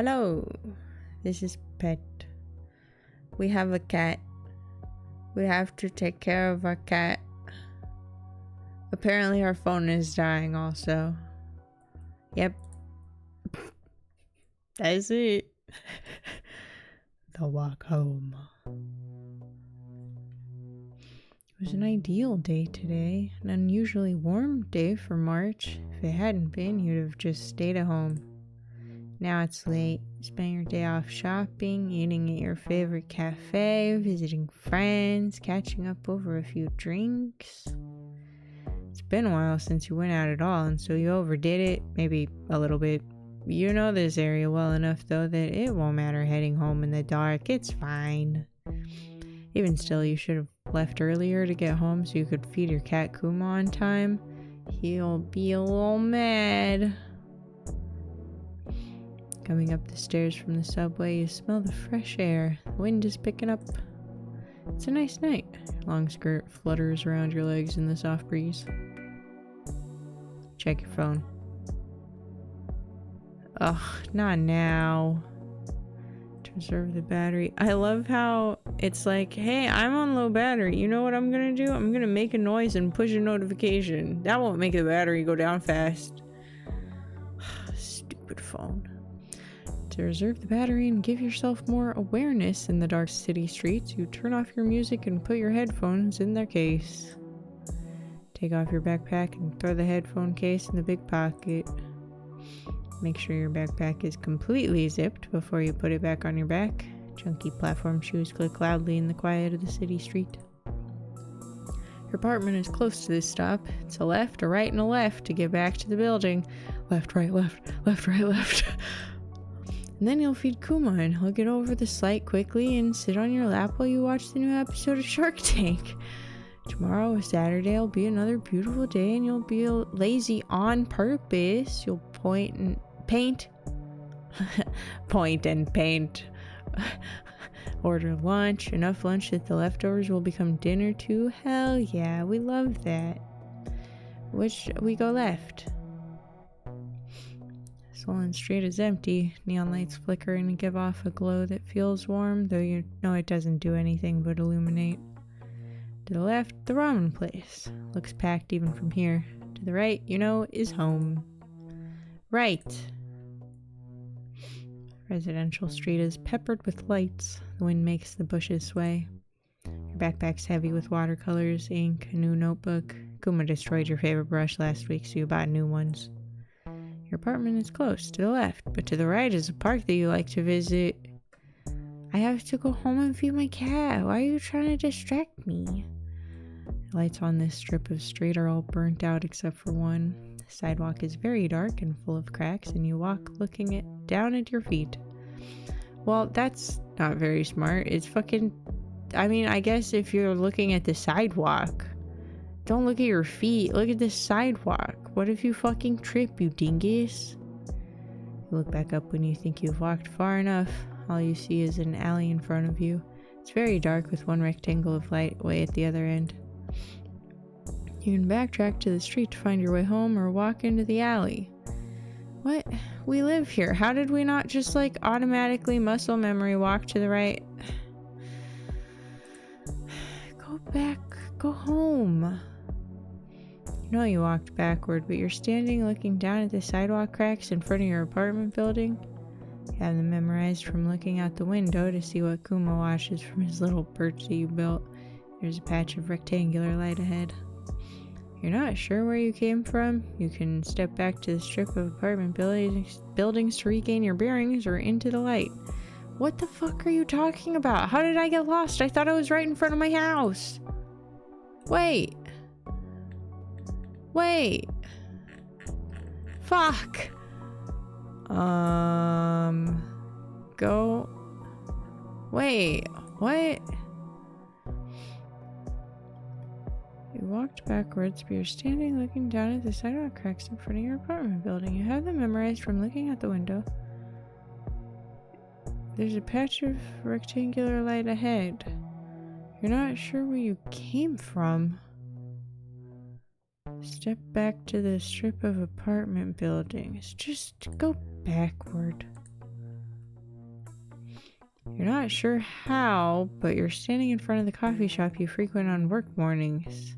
Hello, this is Pet. We have a cat. We have to take care of our cat. Apparently our phone is dying also. Yep. That's it. The walk home. It was an ideal day today. An unusually warm day for March. If it hadn't been, you'd have just stayed at home. Now it's late. Spend your day off shopping, eating at your favorite cafe, visiting friends, catching up over a few drinks. It's been a while since you went out at all, and so you overdid it, maybe a little bit. You know this area well enough, though, that it won't matter heading home in the dark. It's fine. Even still, you should have left earlier to get home so you could feed your cat Kuma on time. He'll be a little mad. Coming up the stairs from the subway, you smell the fresh air. The wind is picking up. It's a nice night. Your long skirt flutters around your legs in the soft breeze. Check your phone. Ugh, not now. To reserve the battery. I love how it's like, hey, I'm on low battery. You know what I'm gonna do? I'm gonna make a noise and push a notification. That won't make the battery go down fast. Stupid phone. To reserve the battery and give yourself more awareness in the dark city streets, you turn off your music and put your headphones in their case. Take off your backpack and throw the headphone case in the big pocket. Make sure your backpack is completely zipped before you put it back on your back. Chunky platform shoes click loudly in the quiet of the city street. Your apartment is close to this stop. It's a left, a right, and a left to get back to the building. Left, right, left, left, right, left. And then you'll feed Kuma and he'll get over the slight quickly and sit on your lap while you watch the new episode of Shark Tank. Tomorrow, Saturday, will be another beautiful day and you'll be lazy on purpose. You'll point and paint. Point and paint. Order lunch. Enough lunch that the leftovers will become dinner too. Hell yeah, we love that. Which we go left. Swollen Street is empty. Neon lights flicker and give off a glow that feels warm, though you know it doesn't do anything but illuminate. To the left, the ramen place. Looks packed even from here. To the right, you know, is home. Right. Residential street is peppered with lights. The wind makes the bushes sway. Your backpack's heavy with watercolors, ink, a new notebook. Kuma destroyed your favorite brush last week, so you bought new ones. Your apartment is close, to the left, but to the right is a park that you like to visit. I have to go home and feed my cat. Why are you trying to distract me? The lights on this strip of street are all burnt out except for one. The sidewalk is very dark and full of cracks, and you walk looking down at your feet. Well, that's not very smart. It's fucking... I mean, I guess if you're looking at the sidewalk... Don't look at your feet. Look at the sidewalk. What if you fucking trip, you dingus? You look back up when you think you've walked far enough. All you see is an alley in front of you. It's very dark with one rectangle of light way at the other end. You can backtrack to the street to find your way home or walk into the alley. What? We live here. How did we not just like automatically muscle memory walk to the right? Go back. Go home. You know you walked backward, but you're standing looking down at the sidewalk cracks in front of your apartment building. You have them memorized from looking out the window to see what Kuma watches from his little perch that you built. There's a patch of rectangular light ahead. You're not sure where you came from. You can step back to the strip of apartment buildings to regain your bearings or into the light. What the fuck are you talking about? How did I get lost? I thought I was right in front of my house. Wait. Fuck. Go. Wait. What? You walked backwards, but you're standing looking down at the sidewalk cracks in front of your apartment building. You have them memorized from looking out the window. There's a patch of rectangular light ahead. You're not sure where you came from. Step back to the strip of apartment buildings. Just go backward. not sure how, but you're standing in front of the coffee shop you frequent on work mornings.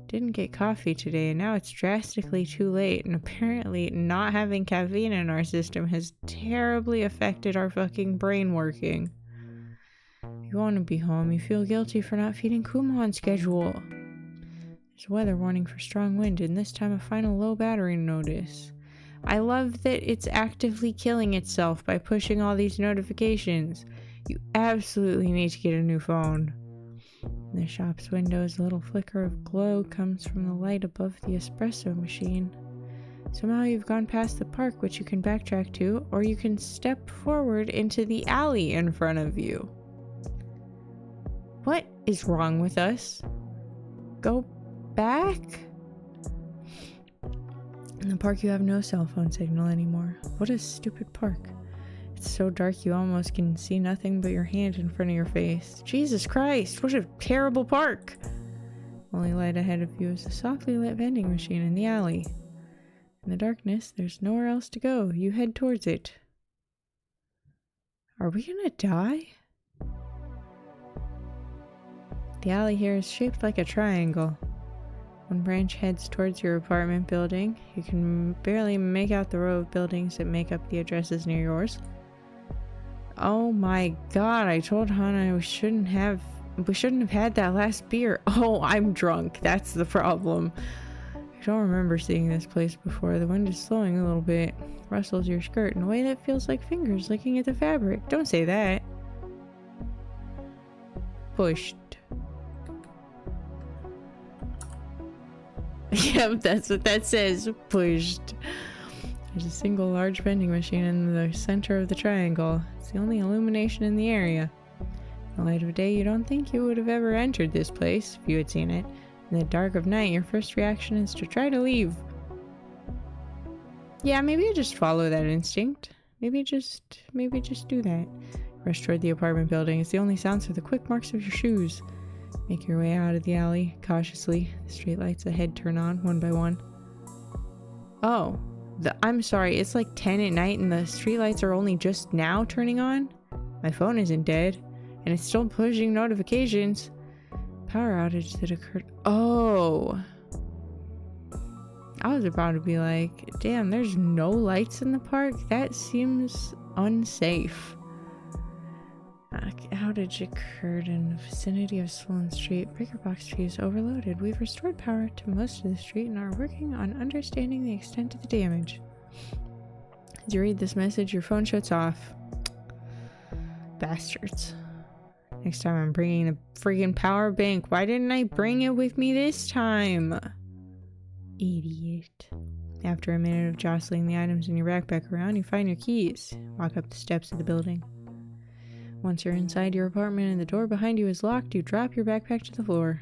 Didn't get coffee today, and now it's drastically too late, and apparently not having caffeine in our system has terribly affected our fucking brain working. You want to be home, you feel guilty for not feeding Kuma on schedule. There's a weather warning for strong wind, and this time a final low battery notice. I love that it's actively killing itself by pushing all these notifications. You absolutely need to get a new phone. In the shop's windows, a little flicker of glow comes from the light above the espresso machine. Somehow you've gone past the park, which you can backtrack to, or you can step forward into the alley in front of you. What is wrong with us? Go back? In the park, you have no cell phone signal anymore. What a stupid park. It's so dark you almost can see nothing but your hand in front of your face. Jesus Christ, what a terrible park! Only light ahead of you is a softly lit vending machine in the alley. In the darkness, there's nowhere else to go. You head towards it. Are we gonna die? The alley here is shaped like a triangle. One branch heads towards your apartment building. You can barely make out the row of buildings that make up the addresses near yours. Oh my god, I told Hana we shouldn't have had that last beer. Oh, I'm drunk. That's the problem. I don't remember seeing this place before. The wind is slowing a little bit. Rustles your skirt in a way that feels like fingers licking at the fabric. Don't say that. Pushed. Yep, that's what that says. Pushed. There's a single large vending machine in the center of the triangle. It's the only illumination in the area. In the light of day, you don't think you would have ever entered this place if you had seen it. In the dark of night, your first reaction is to try to leave. Yeah, maybe I just follow that instinct. Maybe just do that. Rush toward the apartment building. It's the only sounds are the quick marks of your shoes. Make your way out of the alley, cautiously. The streetlights ahead turn on, one by one. Oh. I'm sorry, it's like 10 at night and the streetlights are only just now turning on? My phone isn't dead, and it's still pushing notifications. Power outage that occurred. Oh. I was about to be like, damn, there's no lights in the park? That seems unsafe. Outage occurred in the vicinity of Swollen Street. Breaker box fuse overloaded. We've restored power to most of the street and are working on understanding the extent of the damage. As you read this message, your phone shuts off. Bastards. Next time I'm bringing the freaking power bank. Why didn't I bring it with me this time? Idiot. After a minute of jostling the items in your backpack around, you find your keys. Walk up the steps of the building. Once you're inside your apartment and the door behind you is locked, you drop your backpack to the floor.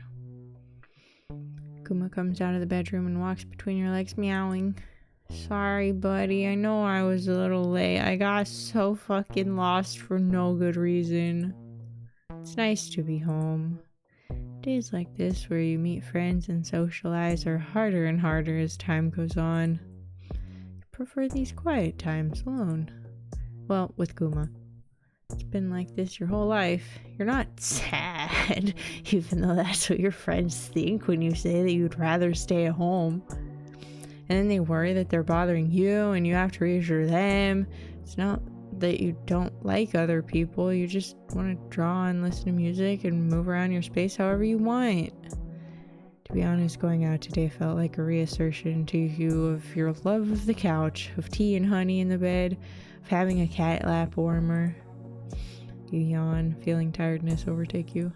Kuma comes out of the bedroom and walks between your legs, meowing. Sorry, buddy. I know I was a little late. I got so fucking lost for no good reason. It's nice to be home. Days like this where you meet friends and socialize are harder and harder as time goes on. You prefer these quiet times alone. Well, with Kuma. It's been like this your whole life. You're not sad, even though that's what your friends think when you say that you'd rather stay at home. And then they worry that they're bothering you and you have to reassure them. It's not that you don't like other people, you just want to draw and listen to music and move around your space however you want. To be honest, going out today felt like a reassertion to you of your love of the couch, of tea and honey in the bed, of having a cat lap warmer. You yawn, feeling tiredness overtake you.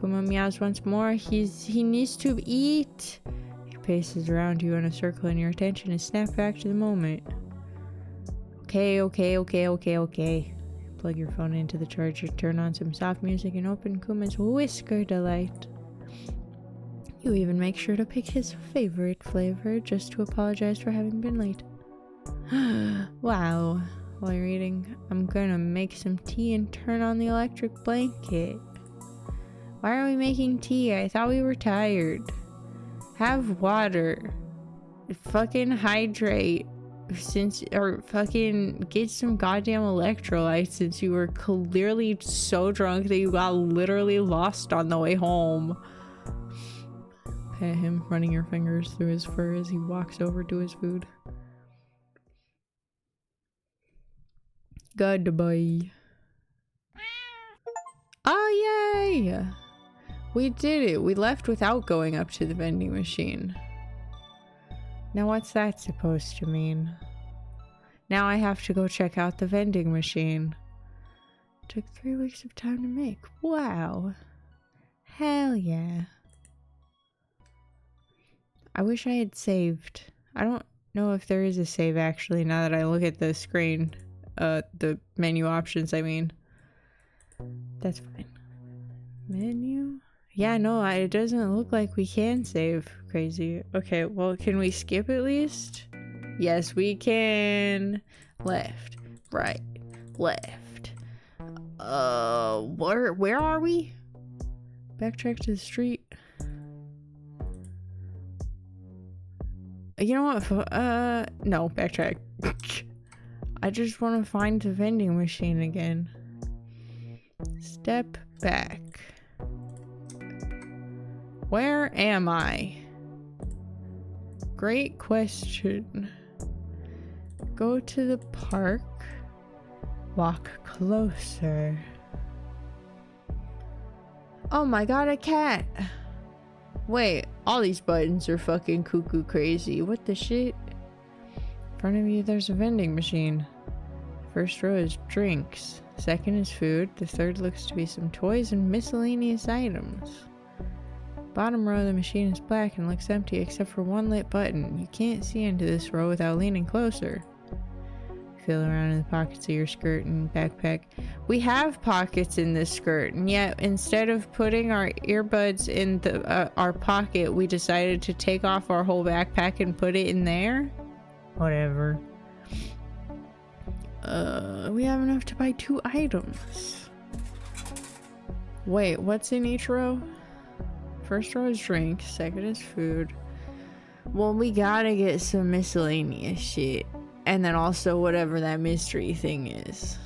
Kuma meows once more. He needs to eat. He paces around you in a circle and your attention is snapped back to the moment. Okay. Plug your phone into the charger, turn on some soft music, and open Kuma's Whisker Delight. You even make sure to pick his favorite flavor just to apologize for having been late. Wow. While you're eating, I'm gonna make some tea and turn on the electric blanket. Why are we making tea? I thought we were tired. Have water. Fucking hydrate. or fucking get some goddamn electrolytes since you were clearly so drunk that you got literally lost on the way home. Pet him, running your fingers through his fur as he walks over to his food. Goodbye. Oh, yay! We did it. We left without going up to the vending machine. Now what's that supposed to mean? Now I have to go check out the vending machine. Took 3 weeks of time to make. Wow. Hell yeah. I wish I had saved. I don't know if there is a save actually now that I look at the screen. The menu options, I mean. That's fine. Menu? Yeah, no, it doesn't look like we can save. Crazy. Okay, well, can we skip at least? Yes, we can. Left, right, left. Where are we? Backtrack to the street. You know what? No, backtrack. I just want to find the vending machine again. Step back. Where am I? Great question. Go to the park. Walk closer. Oh my god, a cat! Wait, all these buttons are fucking cuckoo crazy. What the shit? In front of you, there's a vending machine. First row is drinks. Second is food. The third looks to be some toys and miscellaneous items. Bottom row of the machine is black and looks empty except for one lit button. You can't see into this row without leaning closer. Feel around in the pockets of your skirt and backpack. We have pockets in this skirt, and yet instead of putting our earbuds in our pocket, we decided to take off our whole backpack and put it in there? Whatever. We have enough to buy 2 items. Wait, what's in each row? First row is drinks, second is food. Well, we gotta get some miscellaneous shit. And then also whatever that mystery thing is.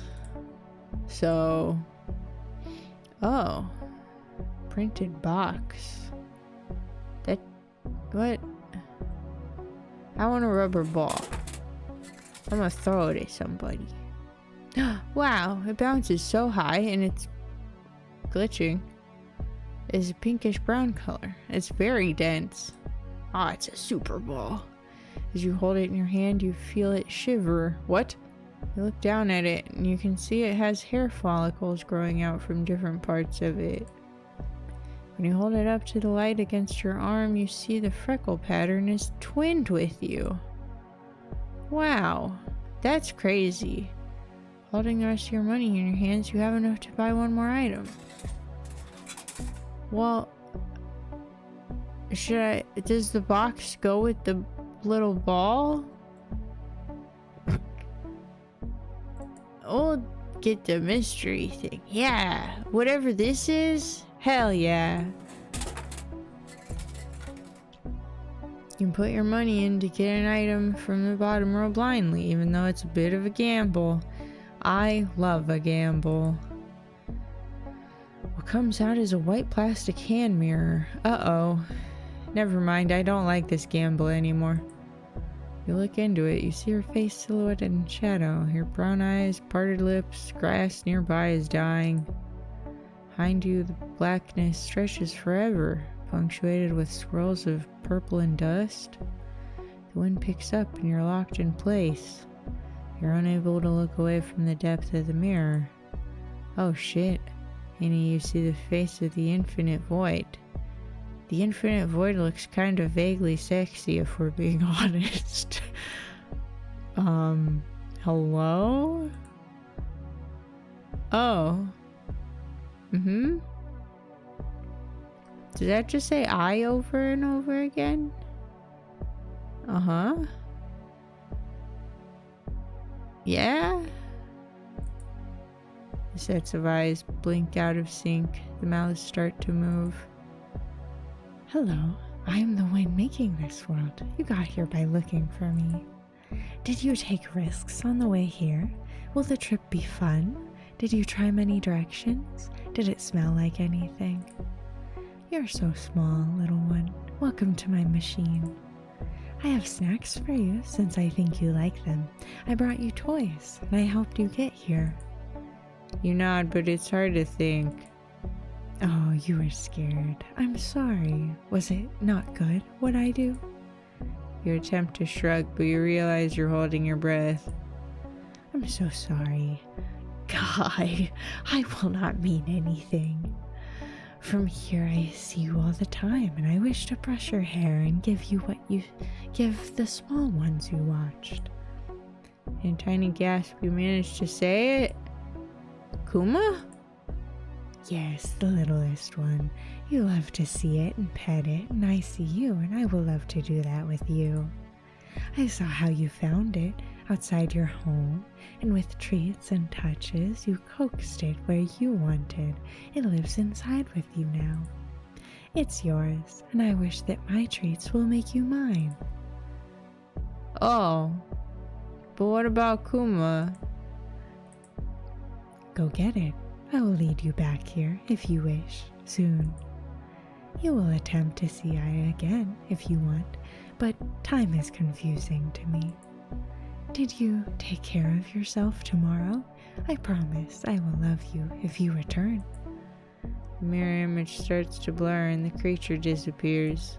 So... Oh. Printed box. That... What? I want a rubber ball. I'm gonna throw it at somebody. Wow, it bounces so high and it's glitching. It's a pinkish brown color. It's very dense. Ah, it's a super ball. As you hold it in your hand, you feel it shiver. What? You look down at it and you can see it has hair follicles growing out from different parts of it. When you hold it up to the light against your arm, you see the freckle pattern is twinned with you. Wow, that's crazy. Holding the rest of your money in your hands, you have enough to buy 1 more item. Well, does the box go with the little ball? We'll get the mystery thing. Yeah, whatever this is, hell yeah. You can put your money in to get an item from the bottom row blindly, even though it's a bit of a gamble. I love a gamble. What comes out is a white plastic hand mirror. Uh-oh. Never mind, I don't like this gamble anymore. You look into it, you see her face silhouetted in shadow, her brown eyes, parted lips, grass nearby is dying. Behind you, the blackness stretches forever, punctuated with swirls of purple and dust. The wind picks up and you're locked in place. You're unable to look away from the depth of the mirror. Oh shit. Annie, you see the face of the infinite void. The infinite void looks kind of vaguely sexy if we're being honest. Hello? Oh. Mm-hmm. Did that just say I over and over again? Uh-huh. Yeah? The sets of eyes blink out of sync. The mouths start to move. Hello, I am the one making this world. You got here by looking for me. Did you take risks on the way here? Will the trip be fun? Did you try many directions? Did it smell like anything? You're so small, little one. Welcome to my machine. I have snacks for you since I think you like them. I brought you toys and I helped you get here. You nod, but it's hard to think. Oh, you were scared. I'm sorry. Was it not good, what I do? You attempt to shrug, but you realize you're holding your breath. I'm so sorry. Guy, I will not mean anything. From here I see you all the time, and I wish to brush your hair and give you what you give the small ones you watched. In a tiny gasp, you managed to say it. Kuma? Yes, the littlest one. You love to see it and pet it, and I see you, and I will love to do that with you. I saw how you found it outside your home, and with treats and touches, you coaxed it where you wanted. It lives inside with you now. It's yours, and I wish that my treats will make you mine. Oh, but what about Kuma? Go get it. I will lead you back here, if you wish, soon. You will attempt to see Aya again, if you want, but time is confusing to me. Did you take care of yourself tomorrow? I promise I will love you if you return. The mirror image starts to blur and the creature disappears.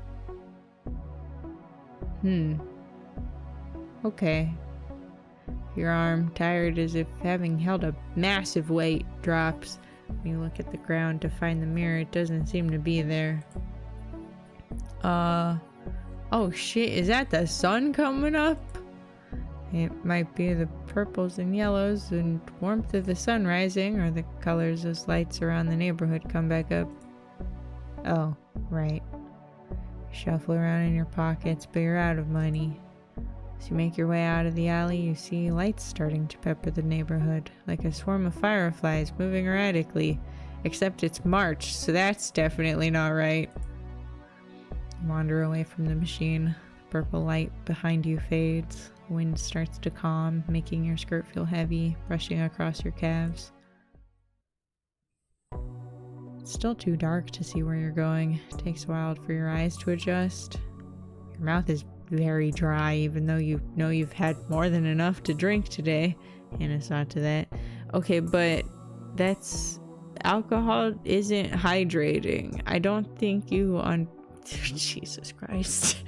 Okay. Your arm, tired as if having held a massive weight, drops. When you look at the ground to find the mirror, it doesn't seem to be there. Oh shit, is that the sun coming up? It might be the purples and yellows and warmth of the sun rising, or the colors as lights around the neighborhood come back up. Oh, right. You shuffle around in your pockets, but you're out of money. As you make your way out of the alley, you see lights starting to pepper the neighborhood, like a swarm of fireflies moving erratically. Except it's March, so that's definitely not right. You wander away from the machine. The purple light behind you fades. The wind starts to calm, making your skirt feel heavy, brushing across your calves. It's still too dark to see where you're going. It takes a while for your eyes to adjust. Your mouth is very dry, even though you know you've had more than enough to drink today. And it's not to that. Okay, but that's... alcohol isn't hydrating. I don't think you on... Jesus Christ.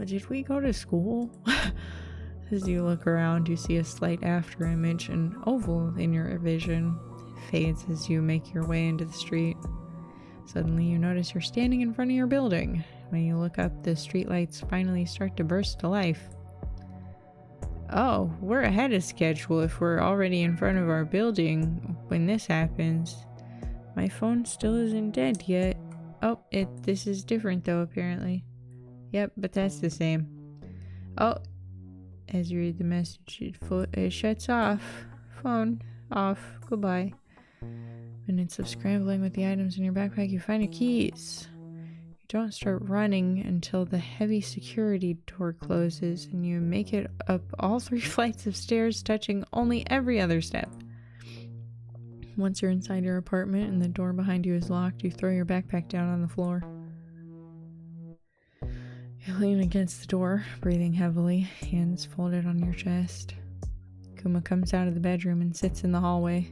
Did we go to school? As you look around, you see a slight after image, an oval in your vision. It fades as you make your way into the street. Suddenly you notice you're standing in front of your building. When you look up, the streetlights finally start to burst to life. Oh, we're ahead of schedule if we're already in front of our building when this happens. My phone still isn't dead yet. Oh, this is different though, apparently. Yep, but that's the same. Oh, as you read the message, it shuts off. Phone off. Goodbye. Minutes of scrambling with the items in your backpack, you find your keys. Don't start running until the heavy security door closes and you make it up all 3 flights of stairs, touching only every other step. Once you're inside your apartment and the door behind you is locked, you throw your backpack down on the floor. You lean against the door, breathing heavily, hands folded on your chest. Kuma comes out of the bedroom and sits in the hallway.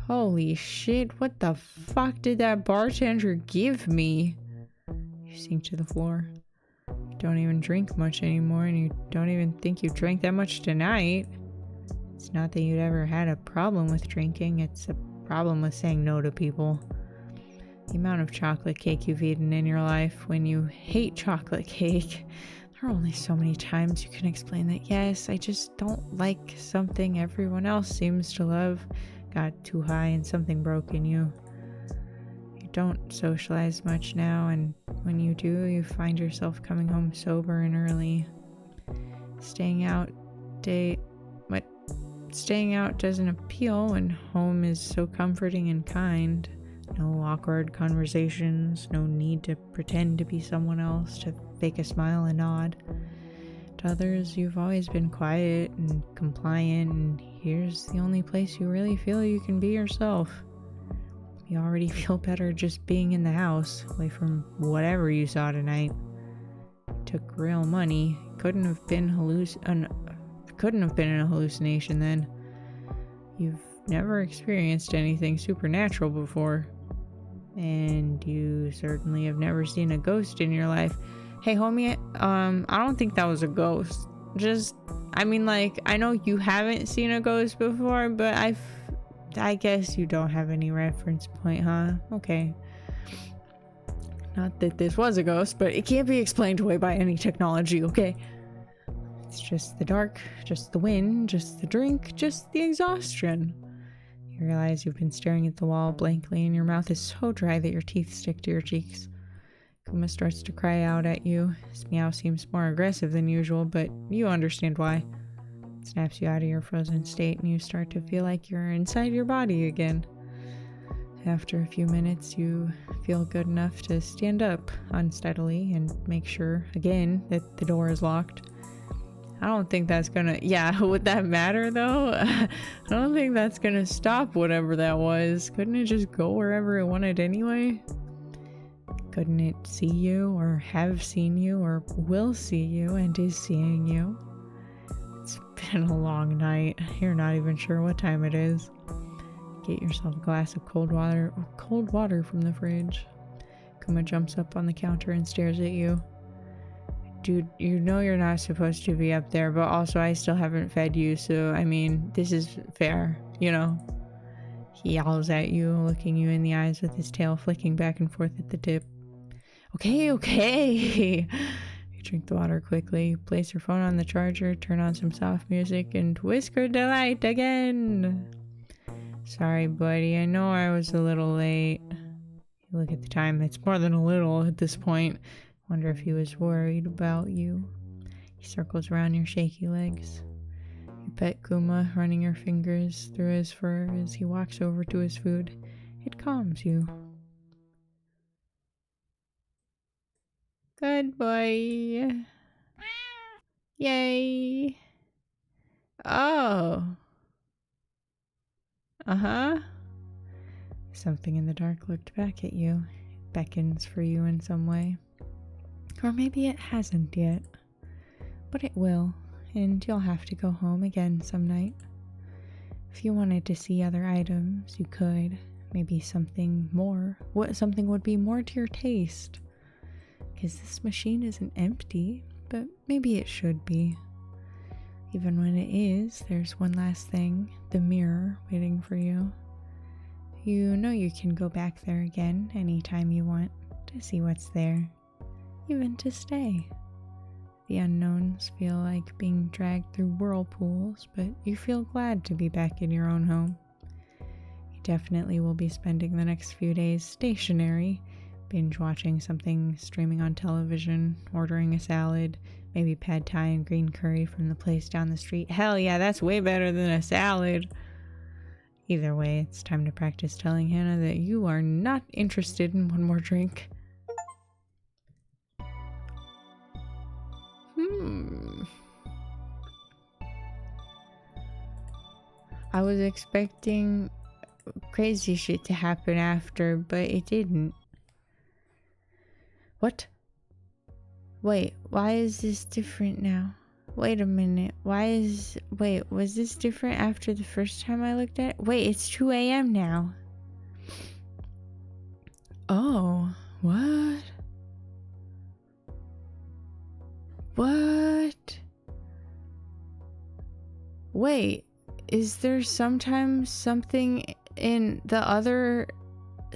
Holy shit, what the fuck did that bartender give me? You sink to the floor. You don't even drink much anymore, and you don't even think you drank that much tonight. It's not that you'd ever had a problem with drinking, it's a problem with saying no to people. The amount of chocolate cake you've eaten in your life when you hate chocolate cake. There are only so many times you can explain that, yes, I just don't like something everyone else seems to love. Got too high and something broke in you. You don't socialize much now, and when you do, you find yourself coming home sober and early. Staying out doesn't appeal when home is so comforting and kind. No awkward conversations, no need to pretend to be someone else, to fake a smile and nod. To others, you've always been quiet and compliant, and here's the only place you really feel you can be yourself. You already feel better just being in the house, away from whatever you saw tonight. It took real money. Couldn't have been a hallucination then. You've never experienced anything supernatural before. And you certainly have never seen a ghost in your life. Hey homie, I don't think that was a ghost. I know you haven't seen a ghost before, but I guess you don't have any reference point, huh? Okay. Not that this was a ghost, but it can't be explained away by any technology, okay? It's just the dark, just the wind, just the drink, just the exhaustion. You realize you've been staring at the wall blankly and your mouth is so dry that your teeth stick to your cheeks. Kuma starts to cry out at you. His meow seems more aggressive than usual, but you understand why. It snaps you out of your frozen state and you start to feel like you're inside your body again. After a few minutes, you feel good enough to stand up unsteadily and make sure, again, that the door is locked. I don't think that's gonna... Yeah, would that matter though? I don't think that's gonna stop whatever that was. Couldn't it just go wherever it wanted anyway? Couldn't it see you, or have seen you, or will see you and is seeing you? It's been a long night. You're not even sure what time it is. Get yourself a glass of cold water from the fridge. Kuma jumps up on the counter and stares at you. Dude, you know you're not supposed to be up there, but also I still haven't fed you, so I mean, this is fair, you know? He yowls at you, looking you in the eyes with his tail flicking back and forth at the tip. Okay. You drink the water quickly, place your phone on the charger, turn on some soft music, and whisper delight again. Sorry, buddy, I know I was a little late. You look at the time, it's more than a little at this point. Wonder if he was worried about you. He circles around your shaky legs. You pet Kuma, running your fingers through his fur as he walks over to his food. It calms you. Good boy. Yay. Oh. Uh-huh. Something in the dark looked back at you. It beckons for you in some way. Or maybe it hasn't yet. But it will, and you'll have to go home again some night. If you wanted to see other items, you could. Maybe something more. Something would be more to your taste. Because this machine isn't empty, but maybe it should be. Even when it is, there's one last thing, the mirror, waiting for you. You know you can go back there again anytime you want to see what's there. Even to stay. The unknowns feel like being dragged through whirlpools, but you feel glad to be back in your own home. You definitely will be spending the next few days stationary, binge watching something streaming on television, ordering a salad, maybe pad thai and green curry from the place down the street. Hell yeah, that's way better than a salad. Either way, it's time to practice telling Hannah that you are not interested in one more drink. I was expecting crazy shit to happen after, but it didn't. What? Wait, why is this different now? Wait a minute, wait, was this different after the first time I looked at it? Wait, it's 2 a.m. now. Oh, what? What? Wait, is there sometimes something in the other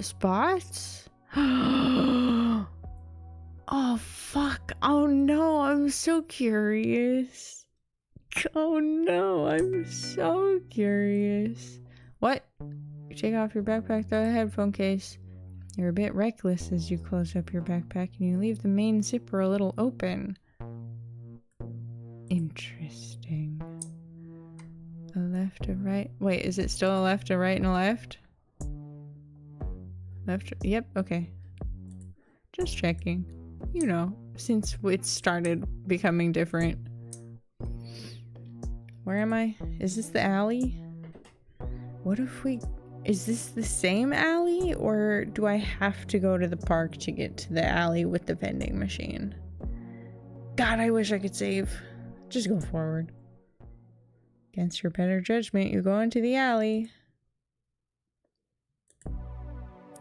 spots? Oh, fuck. Oh, no, I'm so curious. Oh, no, I'm so curious. What? You take off your backpack, throw the headphone case. You're a bit reckless as you close up your backpack and you leave the main zipper a little open. Interesting. A left, a right. Wait, is it still a left, a right, and a left? Left, yep, okay. Just checking. You know, since it started becoming different. Where am I? Is this the alley? What if we... Is this the same alley? Or do I have to go to the park to get to the alley with the vending machine? God, I wish I could save. Just go forward. Against your better judgment, you go into the alley.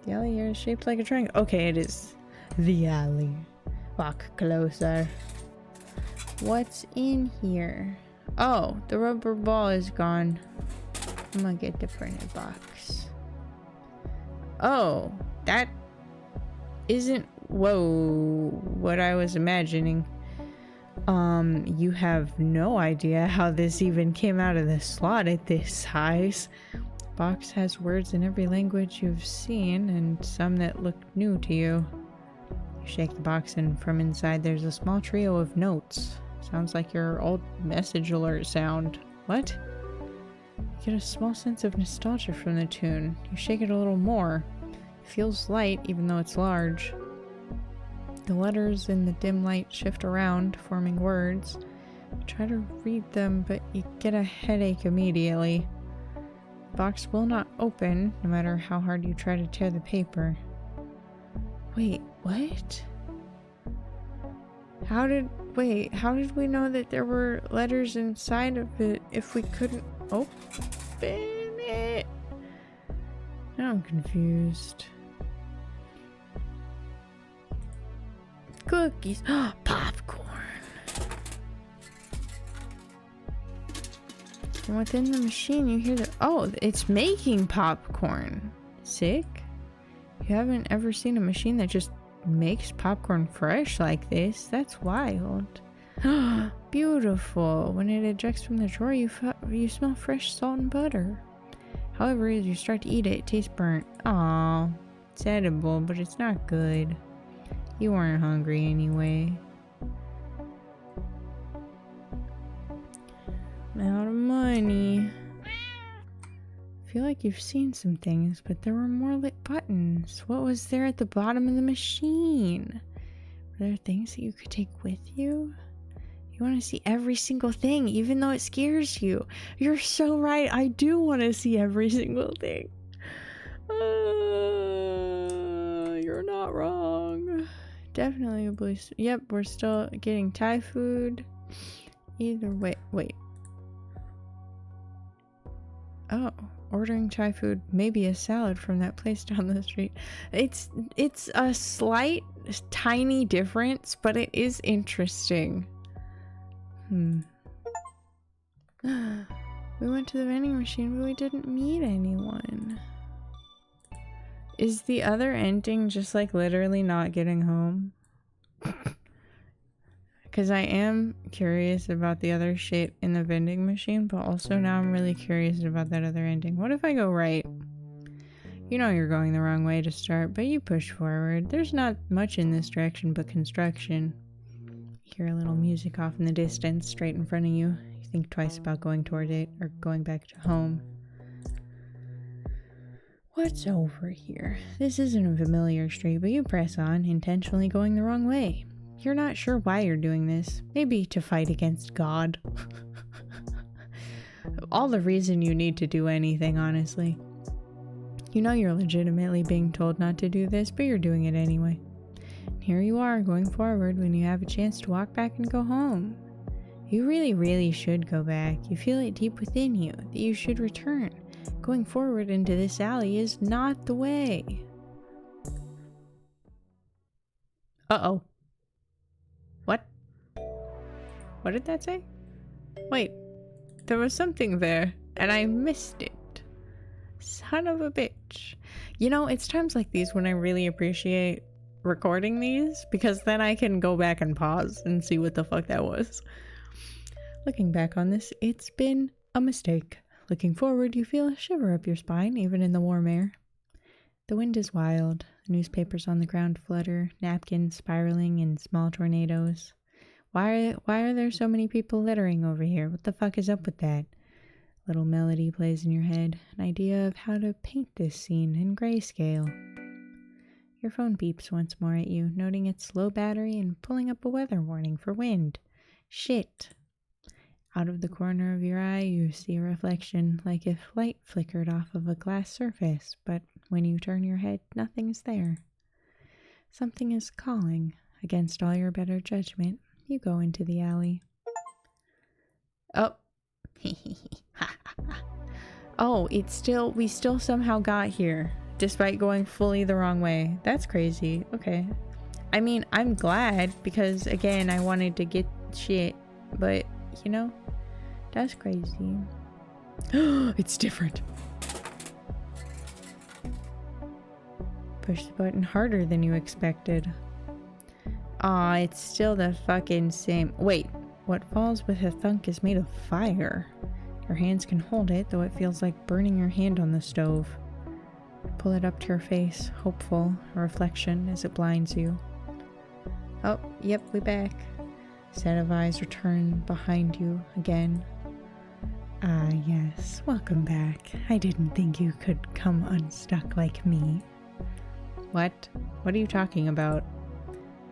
The alley here is shaped like a triangle. Okay, it is the alley. Walk closer. What's in here? Oh, the rubber ball is gone. I'm gonna get the printed box. Oh, that isn't, whoa, what I was imagining. You have no idea how this even came out of the slot at this size. The box has words in every language you've seen and some that look new to you. You shake the box and from inside there's a small trio of notes. Sounds like your old message alert sound. What? You get a small sense of nostalgia from the tune. You shake it a little more. It feels light even though it's large. The letters in the dim light shift around, forming words. You try to read them, but you get a headache immediately. The box will not open, no matter how hard you try to tear the paper. Wait, what? How did we know that there were letters inside of it if we couldn't open it? Now I'm confused. Cookies. Popcorn. And within the machine you hear the... Oh, it's making popcorn. Sick. You haven't ever seen a machine that just makes popcorn fresh like this. That's wild. Beautiful. When it ejects from the drawer, you smell fresh salt and butter. However, as you start to eat it, it tastes burnt. Aw, it's edible, but it's not good. You weren't hungry anyway. I'm out of money. I feel like you've seen some things, but there were more lit buttons. What was there at the bottom of the machine? Were there things that you could take with you? You want to see every single thing, even though it scares you. You're so right. I do want to see every single thing. You're not wrong. Definitely a blue. Yep, we're still getting Thai food. Either way, wait. Oh, ordering Thai food, maybe a salad from that place down the street. It's a slight, tiny difference, but it is interesting. We went to the vending machine, but we didn't meet anyone. Is the other ending just like literally not getting home? Because I am curious about the other shit in the vending machine, but also now I'm really curious about that other ending. What if I go right? You know you're going the wrong way to start, but you push forward. There's not much in this direction but construction. You hear a little music off in the distance, straight in front of you. You think twice about going toward it or going back to home. What's over here? This isn't a familiar street, but you press on, intentionally going the wrong way. You're not sure why you're doing this. Maybe to fight against God. All the reason you need to do anything, honestly. You know you're legitimately being told not to do this, but you're doing it anyway. And here you are, going forward when you have a chance to walk back and go home. You really, really should go back. You feel it deep within you, that you should return. Going forward into this alley is not the way. Uh-oh. What? What did that say? Wait, there was something there, and I missed it. Son of a bitch. You know, it's times like these when I really appreciate recording these, because then I can go back and pause and see what the fuck that was. Looking back on this, it's been a mistake. Looking forward, you feel a shiver up your spine, even in the warm air. The wind is wild. Newspapers on the ground flutter, napkins spiraling in small tornadoes. Why are there so many people littering over here? What the fuck is up with that? Little melody plays in your head, an idea of how to paint this scene in grayscale. Your phone beeps once more at you, noting its low battery and pulling up a weather warning for wind. Shit. Out of the corner of your eye, you see a reflection like if light flickered off of a glass surface, but when you turn your head, nothing's there. Something is calling. Against all your better judgment, you go into the alley. Oh. Oh, we still somehow got here, despite going fully the wrong way. That's crazy. Okay. I mean, I'm glad, because again, I wanted to get shit, but, you know, that's crazy. It's different. Push the button harder than you expected. Aw, it's still the fucking same. Wait, what falls with a thunk is made of fire. Your hands can hold it, though it feels like burning your hand on the stove. Pull it up to your face, hopeful, a reflection as it blinds you. Oh, yep, we back. Set of eyes return behind you again. Ah, yes, welcome back. I didn't think you could come unstuck like me. What? What are you talking about?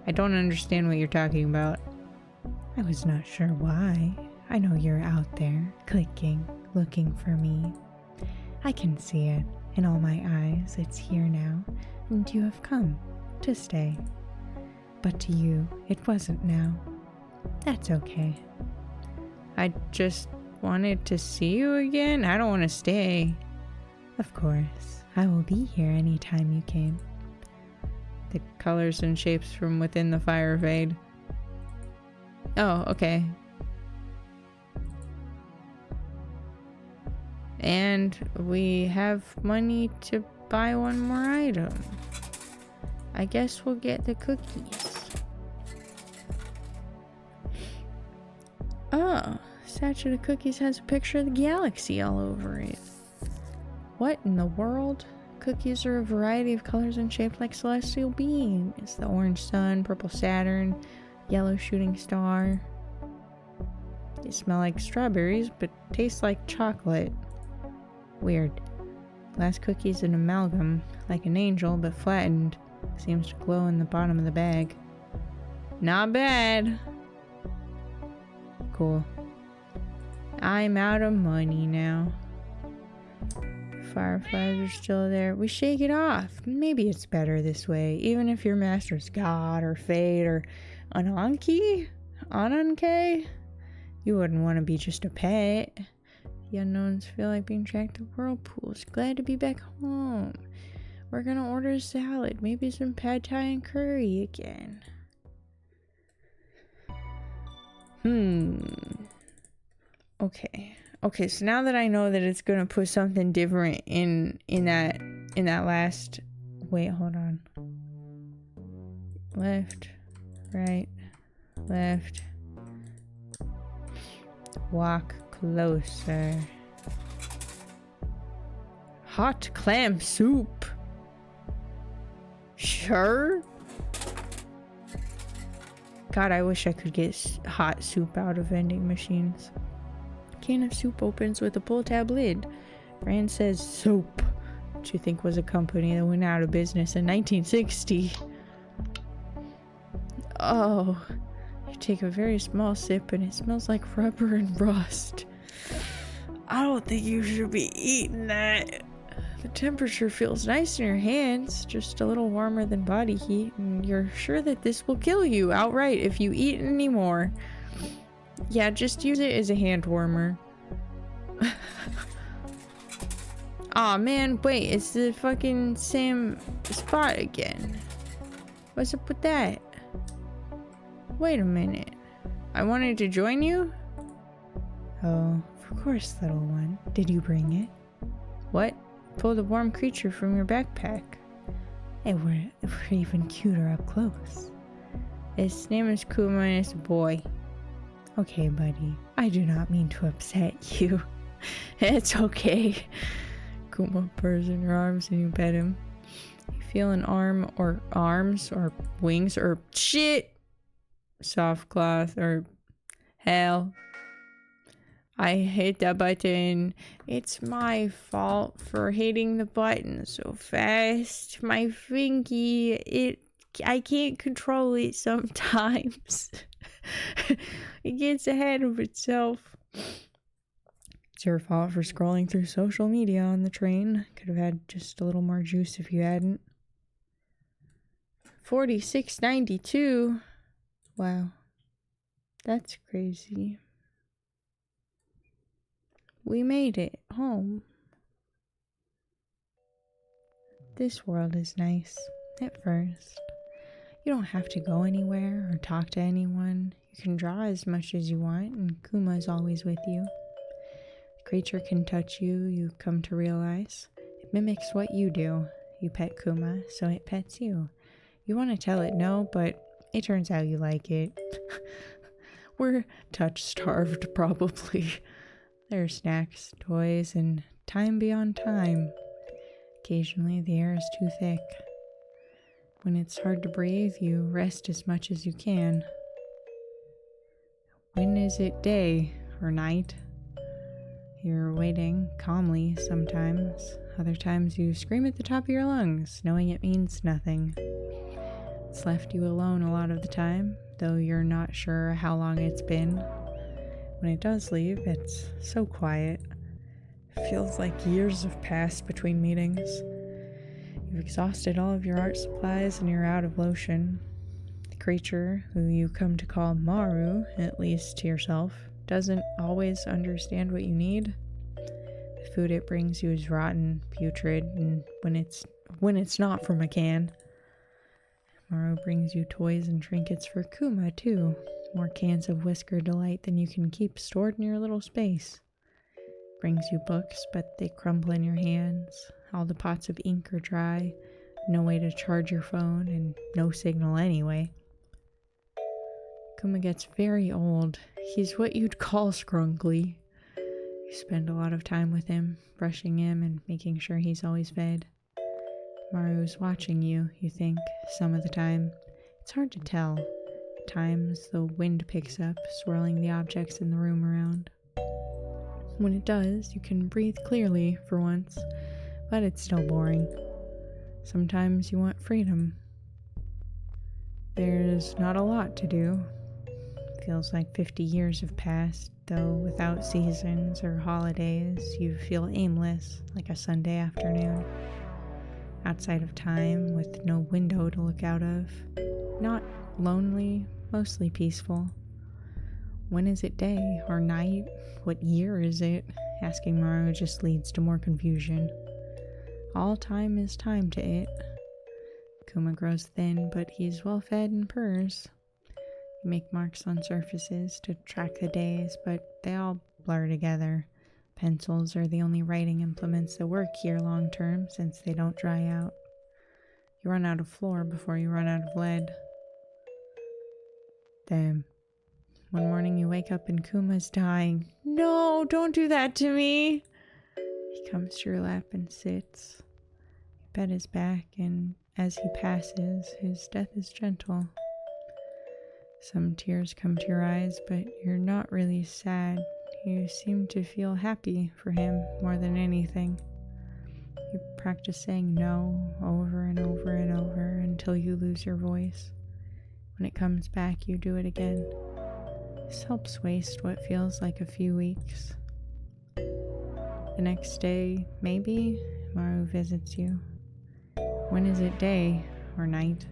I don't understand what you're talking about. I was not sure why. I know you're out there, clicking, looking for me. I can see it in all my eyes. It's here now, and you have come to stay. But to you, it wasn't now. That's okay. I just wanted to see you again. I don't want to stay. Of course, I will be here anytime you came. The colors and shapes from within the fire fade. Oh, okay. And we have money to buy one more item. I guess we'll get the cookies. Oh, sachet of cookies has a picture of the galaxy all over it. What in the world? Cookies are a variety of colors and shaped like celestial beings. The orange sun, purple Saturn, yellow shooting star. They smell like strawberries, but taste like chocolate. Weird. Last cookie's an amalgam, like an angel, but flattened. Seems to glow in the bottom of the bag. Not bad. Cool. I'm out of money now. Fireflies are still there. We shake it off. Maybe it's better this way. Even if your master's God or Fate or Ananke, you wouldn't want to be just a pet. The unknowns feel like being tracked to whirlpools. Glad to be back home. We're gonna order a salad. Maybe some pad thai and curry again. Okay, so now that I know that it's gonna put something different in that last, wait, hold on. Left, right, left. Walk closer. Hot clam soup. Sure. God, I wish I could get hot soup out of vending machines. Can of soup opens with a pull tab lid. Brand says Soap, which you think was a company that went out of business in 1960. Oh, you take a very small sip and it smells like rubber and rust. I don't think you should be eating that. The temperature feels nice in your hands, just a little warmer than body heat, and you're sure that this will kill you outright if you eat any more. Yeah, just use it as a hand warmer. Aw, man, wait, it's the fucking same spot again. What's up with that? Wait a minute. I wanted to join you? Oh, of course, little one. Did you bring it? What? Pull the warm creature from your backpack. Hey, we're even cuter up close. His name is Kuma and it's a boy. Okay, buddy. I do not mean to upset you. It's okay. Kuma purrs in your arms and you pet him. You feel an arm or arms or wings or shit. Soft cloth or hell. I hit the button. It's my fault for hitting the button so fast. My fingy, I can't control it sometimes. It gets ahead of itself. It's your fault for scrolling through social media on the train. Could have had just a little more juice if you hadn't. 46.92. Wow. That's crazy. We made it home. This world is nice at first. You don't have to go anywhere or talk to anyone. You can draw as much as you want, and Kuma is always with you. The creature can touch you, you come to realize. It mimics what you do. You pet Kuma, so it pets you. You want to tell it no, but it turns out you like it. We're touch-starved, probably. There are snacks, toys, and time beyond time. Occasionally, the air is too thick. When it's hard to breathe, you rest as much as you can. When is it day or night? You're waiting calmly sometimes. Other times you scream at the top of your lungs, knowing it means nothing. It's left you alone a lot of the time, though you're not sure how long it's been. When it does leave, it's so quiet. It feels like years have passed between meetings. You've exhausted all of your art supplies and you're out of lotion. The creature, who you come to call Maru, at least to yourself, doesn't always understand what you need. The food it brings you is rotten, putrid, and when it's not from a can. Maru brings you toys and trinkets for Kuma, too. More cans of Whisker Delight than you can keep stored in your little space. Brings you books, but they crumble in your hands. All the pots of ink are dry. No way to charge your phone, and no signal anyway. Kuma gets very old. He's what you'd call scrunkly. You spend a lot of time with him, brushing him and making sure he's always fed. Maru's watching you, you think, some of the time. It's hard to tell. At times, the wind picks up, swirling the objects in the room around. When it does, you can breathe clearly for once, but it's still boring. Sometimes you want freedom. There's not a lot to do. Feels like 50 years have passed, though without seasons or holidays, you feel aimless, like a Sunday afternoon. Outside of time, with no window to look out of. Not lonely, mostly peaceful. When is it day or night? What year is it? Asking Maru just leads to more confusion. All time is time to it. Kuma grows thin, but he's well fed and purrs. You make marks on surfaces to track the days, but they all blur together. Pencils are the only writing implements that work here long term, since they don't dry out. You run out of floor before you run out of lead. Then, one morning you wake up and Kuma's dying. No, don't do that to me! He comes to your lap and sits. You pet his back, and as he passes, his death is gentle. Some tears come to your eyes, but you're not really sad. You seem to feel happy for him more than anything. You practice saying no over and over and over until you lose your voice. When it comes back, you do it again. This helps waste what feels like a few weeks. The next day, maybe, Maru visits you. When is it day or night?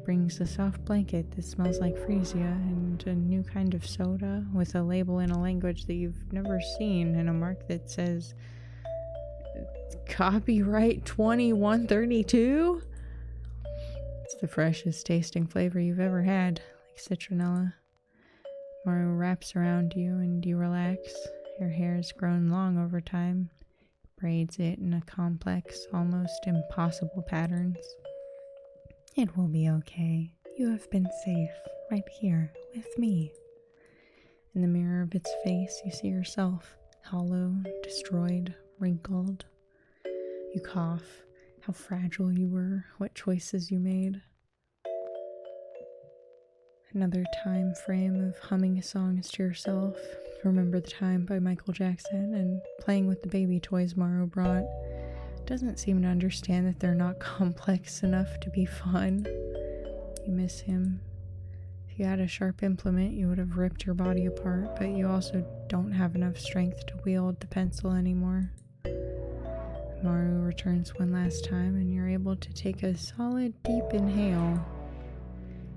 Brings a soft blanket that smells like freesia and a new kind of soda with a label in a language that you've never seen and a mark that says copyright 2132. It's the freshest tasting flavor you've ever had, like citronella. Maru wraps around you and you relax. Your hair's grown long over time, braids it in a complex, almost impossible patterns. It will be okay. You have been safe, right here, with me. In the mirror of its face, you see yourself, hollow, destroyed, wrinkled. You cough, how fragile you were, what choices you made. Another time frame of humming songs to yourself. Remember the Time by Michael Jackson and playing with the baby toys Maru brought. Doesn't seem to understand that they're not complex enough to be fun. You miss him. If you had a sharp implement, you would have ripped your body apart, but you also don't have enough strength to wield the pencil anymore. Maru returns one last time, and you're able to take a solid deep inhale.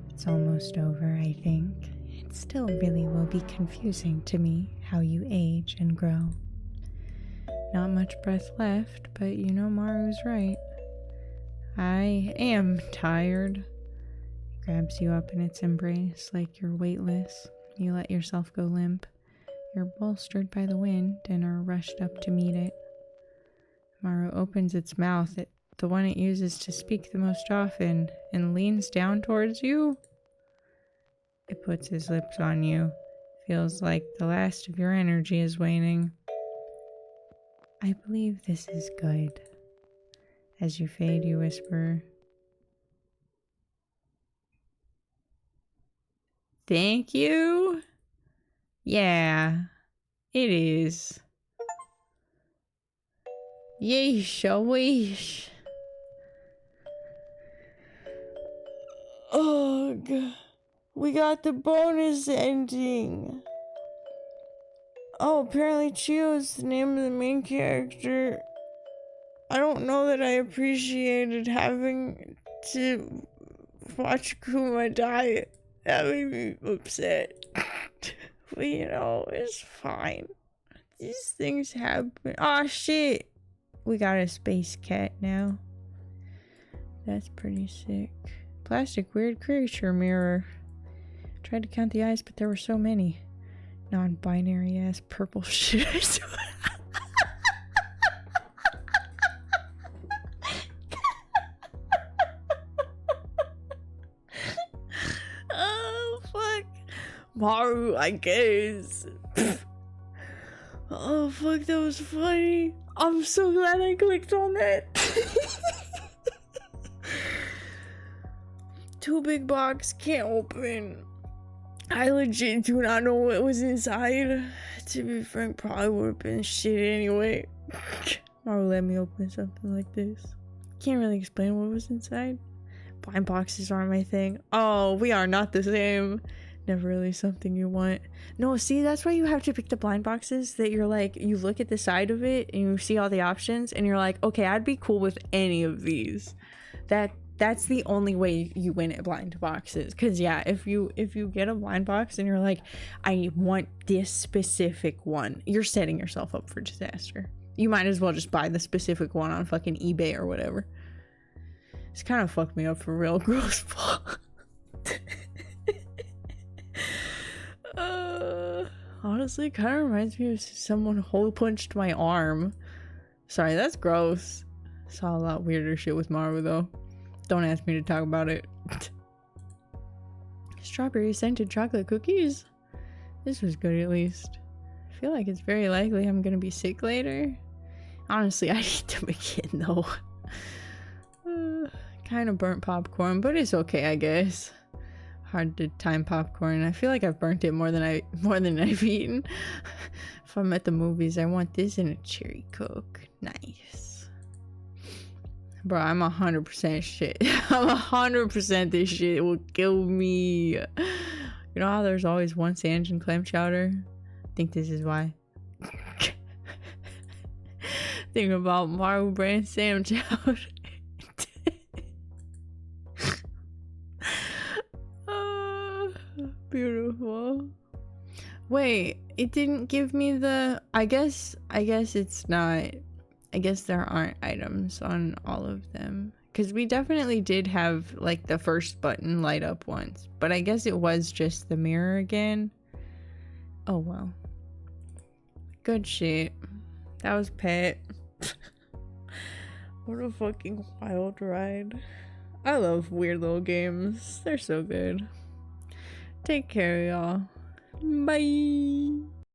It's almost over, I think. It still really will be confusing to me how you age and grow. Not much breath left, but you know Maru's right. I am tired. It grabs you up in its embrace like you're weightless. You let yourself go limp. You're bolstered by the wind and are rushed up to meet it. Maru opens its mouth, the one it uses to speak the most often, and leans down towards you. It puts his lips on you. Feels like the last of your energy is waning. I believe this is good. As you fade, you whisper, "Thank you? Yeah, it is. Yeesh, a weesh. Ugh, we got the bonus ending. Oh, apparently Chio's the name of the main character. I don't know that I appreciated having to watch Kuma die. That made me upset. But you know, it's fine. These things happen. Aw, shit. We got a space cat now. That's pretty sick. Plastic weird creature mirror. Tried to count the eyes, but there were so many. Non-binary ass purple shit. Oh, fuck. Maru, I guess. Oh, fuck, that was funny. I'm so glad I clicked on that. Too big box, can't open. I legit do not know what was inside. To be frank, probably would have been shit anyway. Maru let me open something like this. Can't really explain what was inside. Blind boxes aren't my thing. Oh, we are not the same. Never really something you want. No, see, that's why you have to pick the blind boxes that you're like, you look at the side of it and you see all the options and you're like, okay, I'd be cool with any of these. That's the only way you win at blind boxes. Cause yeah, if you get a blind box and you're like, I want this specific one, you're setting yourself up for disaster. You might as well just buy the specific one on fucking eBay or whatever. It's kind of fucked me up for real, gross. Honestly, kind of reminds me of someone hole punched my arm. Sorry, that's gross. Saw a lot weirder shit with Maru though. Don't ask me to talk about it. Strawberry scented chocolate cookies. This was good at least. I feel like it's very likely I'm gonna be sick later. Honestly, I eat them again though. Kind of burnt popcorn, but it's okay, I guess. Hard to time popcorn. I feel like I've burnt it more than I've eaten. If I'm at the movies, I want this in a cherry coke. Nice. Bro, I'm 100% shit. I'm 100% this shit will kill me. You know how there's always one sandwich and clam chowder? I think this is why. Think about Maru brand Sam chowder. Beautiful. Wait, it didn't give me the... I guess it's not... I guess there aren't items on all of them. Because we definitely did have, like, the first button light up once. But I guess it was just the mirror again. Oh, well. Good shit. That was pet. What a fucking wild ride. I love weird little games. They're so good. Take care, y'all. Bye.